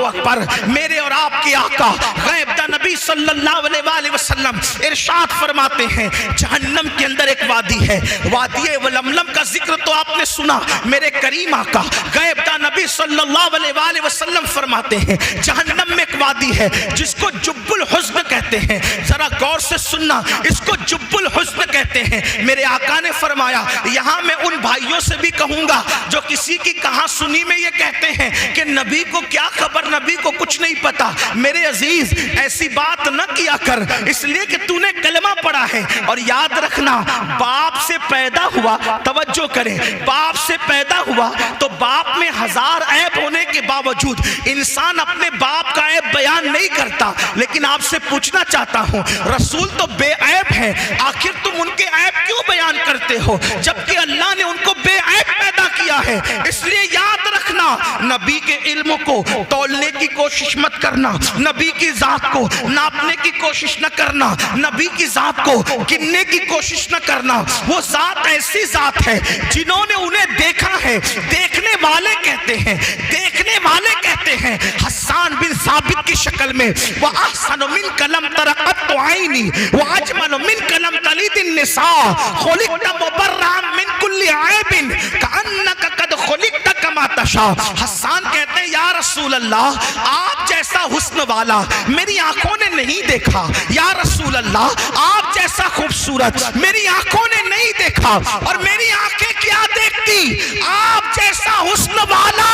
اکبر، میرے اور آپ کے آقا غیب دا نبی صلی اللہ علیہ وسلم ارشاد فرماتے ہیں جہنم کے اندر ایک وادی ہے، وادی ولملم کا ذکر تو آپ نے سنا، میرے کریم آقا غیب دا نبی صلی اللہ علیہ وسلم فرماتے ہیں جہنم میں ایک وادی ہے جس کو جب الحزن کہتے ہیں، ذرا غور سے سننا، اس کو جب الحزن کہتے ہیں۔ میرے آقا نے فرمایا یہاں میں ان بھائیوں سے بھی کہوں گا جو کسی کی کہاں سنی میں یہ کہتے ہیں کہ نبی کو کیا خبر، نبی کو کچھ نہیں پتا، میرے عزیز ایسی بات نہ کیا کر، اس لیے کہ تو نے کلمہ پڑھا ہے، اور یاد رکھنا باپ سے پیدا ہوا، توجہ کریں، باپ سے پیدا ہوا تو باپ میں ہزار عیب ہونے کے باوجود انسان اپنے باپ کا عیب بیان نہیں کرتا، لیکن آپ سے پوچھنا چاہتا ہوں رسول تو بے عیب ہیں، آخر تم ان کے عیب کیوں بیان کرتے ہو جبکہ اللہ نے ان کو بے عیب پیدا کیا ہے؟ اس لیے یاد رکھنا نبی کے علم کو تولنے کی کوشش مت کرنا، نبی کی ذات کو ناپنے کی کوشش نہ کرنا، نبی کی ذات کو گننے کی کوشش نہ کرنا۔ وہ ذات ایسی ذات ہے جنہوں نے انہیں دیکھا ہے، دیکھنے والے کہتے ہیں، دیکھنے والے کہتے ہیں حسان بن ثابت کی شکل میں وَأَحْسَنُ مِنْكَ لَمْ تَرَ قَطُّ عَيْنِي وَأَجْمَلُ مِنْكَ لَمْ تَلِدِ النِّسَاءُ خُلِقْتَ مُبَرَّأً مِنْ كُلِّ عَيْبٍ كَأَنَّكَ قَدْ خُلِقْتَ كَمَا تَشَاءُ۔ حسان کہتے ہیں یا رسول اللہ آپ جیسا حسن والا میری آنکھوں نے نہیں دیکھا، یا رسول اللہ آپ جیسا خوبصورت میری آنکھوں نے نہیں دیکھا، اور میری آنکھیں کیا دیکھتی، آپ جیسا حسن والا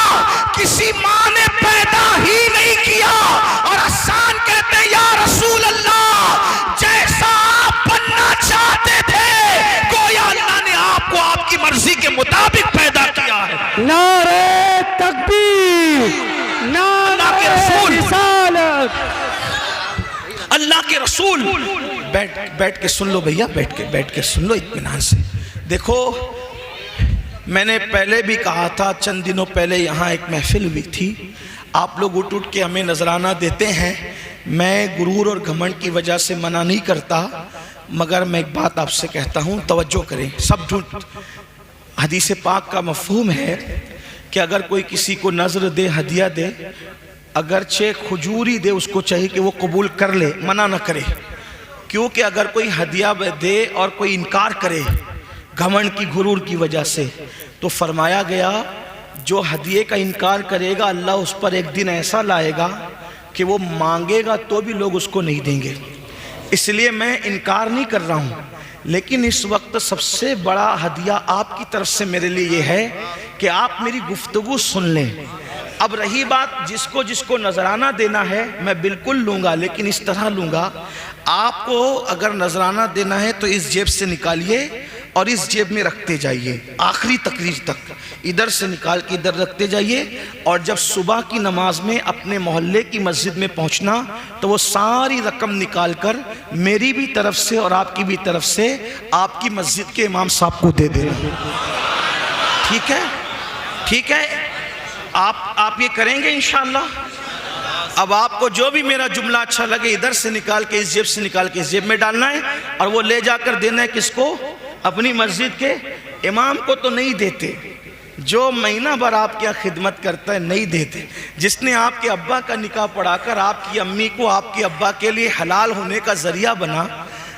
کسی ماں نے پیدا ہی نہیں کیا۔ اور حسان کہتے ہیں یا رسول اللہ جیسا آپ بننا چاہتے تھے گویا اللہ نے آپ کو آپ کی مرضی کے مطابق پیدا کیا ہے۔ نعرہ تکبیر، نعرہ رسالت۔ اللہ کے رسول بیٹھ کے سن لو بھیا، بیٹھ کے سن لو اطمینان سے۔ دیکھو میں نے پہلے بھی کہا تھا، چند دنوں پہلے یہاں ایک محفل ہوئی تھی، آپ لوگ اٹھ کے ہمیں نذرانہ دیتے ہیں، میں غرور اور گھمنڈ کی وجہ سے منع نہیں کرتا، مگر میں ایک بات آپ سے کہتا ہوں توجہ کریں سب۔ حدیث پاک کا مفہوم ہے کہ اگر کوئی کسی کو نذر دے، ہدیہ دے، اگرچہ کھجوری دے، اس کو چاہیے کہ وہ قبول کر لے، منع نہ کرے، کیونکہ اگر کوئی ہدیہ دے اور کوئی انکار کرے گھمنڈ کی، غرور کی وجہ سے، تو فرمایا گیا جو ہدیے کا انکار کرے گا اللہ اس پر ایک دن ایسا لائے گا کہ وہ مانگے گا تو بھی لوگ اس کو نہیں دیں گے۔ اس لیے میں انکار نہیں کر رہا ہوں، لیکن اس وقت سب سے بڑا ہدیہ آپ کی طرف سے میرے لیے یہ ہے کہ آپ میری گفتگو سن لیں۔ اب رہی بات جس کو نذرانہ دینا ہے میں بالکل لوں گا، لیکن اس طرح لوں گا، آپ کو اگر نذرانہ دینا ہے تو اس جیب سے نکالیے اور اس جیب میں رکھتے جائیے آخری تقریر تک، ادھر سے نکال کے ادھر رکھتے جائیے، اور جب صبح کی نماز میں اپنے محلے کی مسجد میں پہنچنا تو وہ ساری رقم نکال کر میری بھی طرف سے اور آپ کی بھی طرف سے آپ کی مسجد کے امام صاحب کو دے دینا۔ ٹھیک ہے؟ ٹھیک ہے؟ آپ یہ کریں گے انشاءاللہ؟ اب آپ کو جو بھی میرا جملہ اچھا لگے ادھر سے نکال کے اس جیب سے نکال کے اس جیب میں ڈالنا ہے، اور وہ لے جا کر دینا ہے کس کو؟ اپنی مسجد کے امام کو تو نہیں دیتے، جو مہینہ بھر آپ کیا خدمت کرتا ہے نہیں دیتے، جس نے آپ کے ابا کا نکاح پڑھا کر آپ کی امی کو آپ کے ابا کے لیے حلال ہونے کا ذریعہ بنا،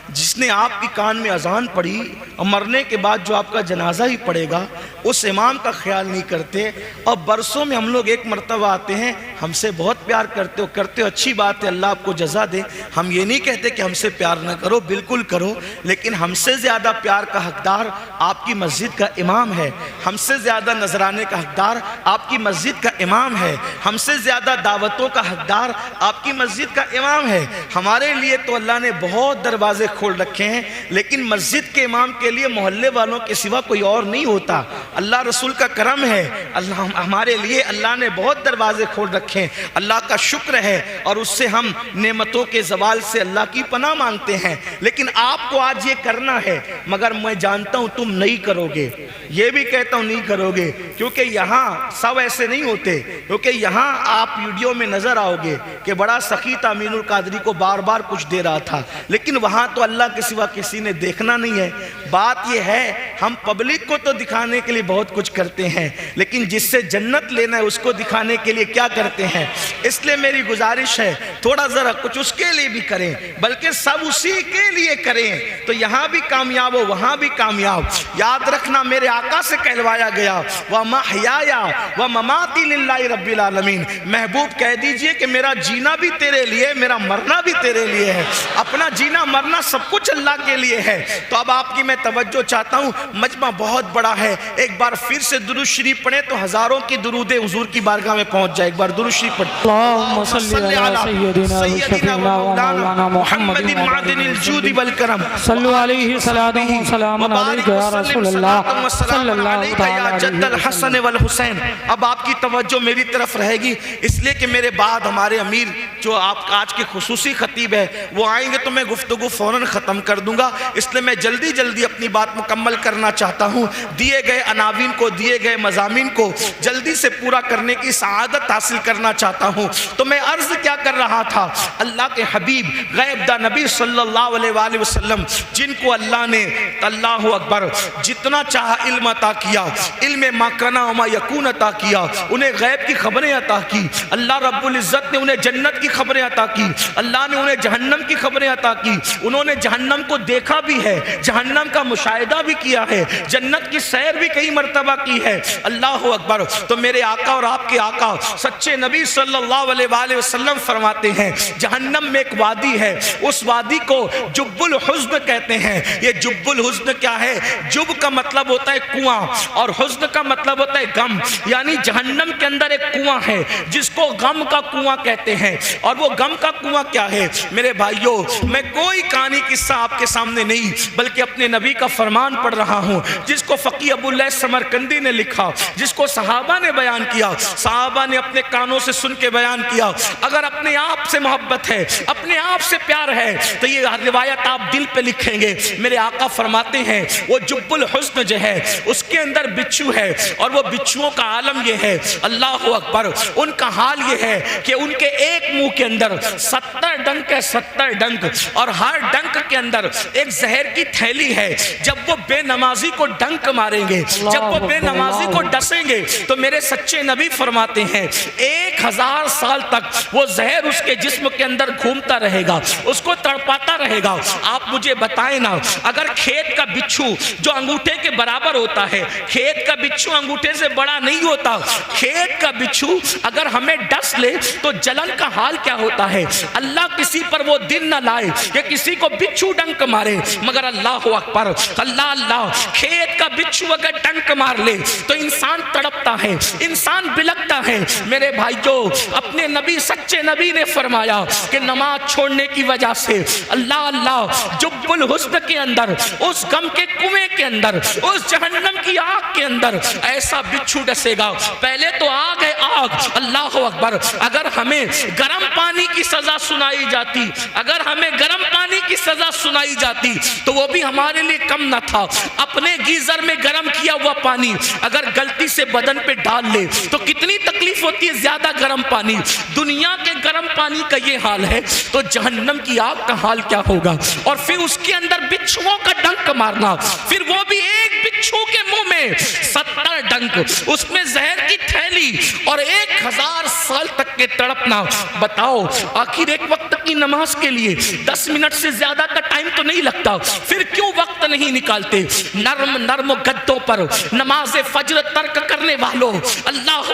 جس نے آپ کی کان میں اذان پڑھی اور مرنے کے بعد جو آپ کا جنازہ ہی پڑے گا اس امام کا خیال نہیں کرتے، اور برسوں میں ہم لوگ ایک مرتبہ آتے ہیں، ہم سے بہت پیار کرتے ہو اچھی بات ہے، اللہ آپ کو جزا دے، ہم یہ نہیں کہتے کہ ہم سے پیار نہ کرو، بالکل کرو، لیکن ہم سے زیادہ پیار کا حقدار آپ کی مسجد کا امام ہے، ہم سے زیادہ نذرانے کا حقدار آپ کی مسجد کا امام ہے، ہم سے زیادہ دعوتوں کا حقدار آپ کی مسجد کا امام ہے۔ ہمارے لیے تو اللہ نے بہت دروازے کھول رکھے ہیں، لیکن مسجد کے امام کے لیے محلے والوں کے سوا کوئی اور نہیں ہوتا، اللہ رسول کا کرم ہے، ہمارے لیے اللہ نے بہت دروازے کھول رکھے ہیں، اللہ کا شکر ہے، اور اس سے ہم نعمتوں کے زوال سے اللہ کی پناہ مانگتے ہیں۔ لیکن آپ کو آج یہ کرنا ہے، مگر میں جانتا ہوں تم نہیں کرو گے، یہ بھی کہتا ہوں نہیں کرو گے، کیونکہ یہاں سب ایسے نہیں ہوتے، کیونکہ یہاں آپ ویڈیو میں نظر آؤ گے کہ بڑا سخی تھا، امین القادری کو بار بار کچھ دے رہا تھا، لیکن وہاں تو اللہ کے سوا کسی نے دیکھنا نہیں ہے۔ بات یہ ہے ہم پبلک کو تو دکھانے کے لیے لیے بہت کچھ کرتے ہیں، لیکن جس سے جنت لینا ہے اس کو دکھانے کے لیے کیا کرتے ہیں؟ اس لیے میری گزارش ہے تھوڑا ذرا کچھ اس کے لیے بھی کریں، بلکہ سب اسی کے لیے کریں، تو یہاں بھی کامیاب ہو وہاں بھی کامیاب۔ یاد رکھنا میرے آقا سے کہلوایا گیا وَمَحْيَايَ وَمَمَاتِي لِلَّهِ رَبِّ الْعَالَمِينَ، محبوب کہہ دیجئے کہ میرا جینا بھی تیرے لیے، میرا مرنا بھی تیرے لیے ہے، اپنا جینا مرنا سب کچھ اللہ کے لیے ہے۔ تو اب آپ کی میں توجہ چاہتا ہوں، مجمع بہت بڑا ہے، ایک بار پھر سے درود شریف پڑھیں تو ہزاروں کی درود حضور کی بارگاہ میں پہنچ جائے۔ ایک بار درود شریف پڑھیں۔ اللهم صل على سيدنا ومولانا محمد معدن الجود والکرم، صلوا عليه صلاة وسلام عليك يا رسول الله صلى الله یا جد الحسن والحسین۔ اب آپ کی توجہ میری طرف رہے گی، اس لیے کہ میرے بعد ہمارے امیر جو آپ کا آج کے خصوصی خطیب ہے وہ آئیں گے تو میں گفتگو فوراً ختم کر دوں گا، اس لیے میں جلدی جلدی اپنی بات مکمل کرنا چاہتا ہوں۔ دیے گئے عناوین کو، دیے گئے مضامین کو جلدی سے پورا کرنے کی سعادت حاصل کرنا چاہتا ہوں۔ تو میں عرض کیا کر رہا تھا، اللہ کے حبیب غیب دا نبی صلی اللہ علیہ وآلہ وسلم جن کو اللہ نے اللہ اکبر جتنا چاہا علم عطا کیا، علم ما کنا وما یکون عطا کیا، انہیں غیب کی خبریں عطا کی، اللہ رب العزت نے انہیں جنت کی خبریں عطا کی، اللہ نے انہیں جہنم کی خبریں عطا کی، انہوں نے جہنم کو دیکھا بھی ہے، جہنم کا مشاہدہ بھی کیا ہے، جنت کی سیر بھی کئی مرتبہ کی ہے، اللہ اکبر۔ تو میرے آقا اور آپ کے آقا سچے نبی صلی اللہ علیہ وآلہ وسلم فرماتے ہیں جہنم میں ایک وادی ہے، اس وادی کو جب الحزن کہتے ہیں۔ یہ جب الحزن کیا ہے؟ جب کا مطلب ہوتا ہے کنواں اور حزن کا مطلب ہوتا ہے غم، یعنی جہنم کے اندر ایک کنواں ہے جس کو غم کا کنواں کہتے ہیں۔ اور وہ غم کا کنواں کیا ہے میرے بھائیوں؟ میں کوئی کہانی قصہ آپ کے سامنے نہیں بلکہ اپنے نبی کا فرمان پڑھ رہا ہوں، جس کو فقیہ ابو اللیث سمرقندی نے لکھا، جس کو صحابہ نے بیان کیا، صحابہ نے اپنے کانوں سے سن کے بیان کیا۔ اگر اپنے آپ سے محبت ہے، اپنے آپ سے پیار ہے تو یہ روایت آپ دل پہ لکھیں گے۔ میرے آقا فرماتے ہیں وہ جب الحسن جو ہے اس کے اندر بچھو ہے، اور وہ بچھوؤں کا عالم یہ ہے، اللہ اکبر، ان کا حال یہ ہے کہ ان کے ایک منہ کے اندر 70 ڈنک ہے، 70 ڈنک، اور ہر ڈنک کے اندر ایک زہر کی تھیلی ہے۔ جب وہ بے نمازی کو ڈنک ماریں گے، جب وہ بے نمازی کو ڈسیں گے تو میرے سچے نبی فرماتے ہیں 1000 سال تک وہ زہر اس کے جسم کے اندر گھومتا رہے گا، اس کو تڑپاتا رہے گا۔ آپ مجھے بتائیں نا، اگر کھیت کا بچھو جو انگوٹھے کے برابر ہوتا ہے، کھیت کا بچھو انگوٹھے سے بڑا نہیں ہوتا، کھیت کا بچھو اگر ہمیں ڈس لے تو جلن کا حال کیا ہوتا ہے؟ اللہ کسی پر وہ دن نہ لائے کہ کسی کو بچھو ڈنک مارے، مگر اللہ اکبر، اللہ اللہ، کھیت کا بچھو اگر ڈنک مار لے تو انسان تڑپتا ہے، انسان بلکتا ہے۔ میرے بھائیوں، اپنے نبی سچے نبی نے فرمایا کہ نماز چھوڑنے کی وجہ سے اللہ اللہ جب الحسن کے اندر، اس غم کے کنویں کے اندر، اس جہنم کی آگ کے اندر ایسا بچھو ڈسے گا۔ پہلے تو آگ ہے، آگ، اللہ اکبر۔ اگر ہمیں گرم پانی کی سزا سنائی جاتی، اگر ہمیں گرم پانی کی سزا سنائی جاتی تو وہ بھی ہمارے لیے کم نہ تھا۔ اپنے گیزر میں گرم کیا ہوا پانی اگر غلطی سے بدن پہ ڈال لے تو کتنی تکلیف ہوتی ہے، زیادہ گرم پانی۔ دنیا کے گرم پانی کا یہ حال ہے تو جہنم کی آگ کا حال کیا ہوگا؟ اور پھر اس کے اندر بچھوؤں کا ڈنک مارنا، پھر وہ بھی ایک بچھو کے منہ میں 70 ڈنک، اس میں زہر کی تھیلی، اور 1000 سال تک کے تڑپنا۔ بتاؤ، آخر ایک وقت کی نماز کے لیے 10 منٹ سے زیادہ کا ٹائم تو نہیں لگتا، پھر کیوں وقت نہیں نکالتے؟ نرم نرم گدوں پر نماز فجر ترک کرنے والوں، اللہ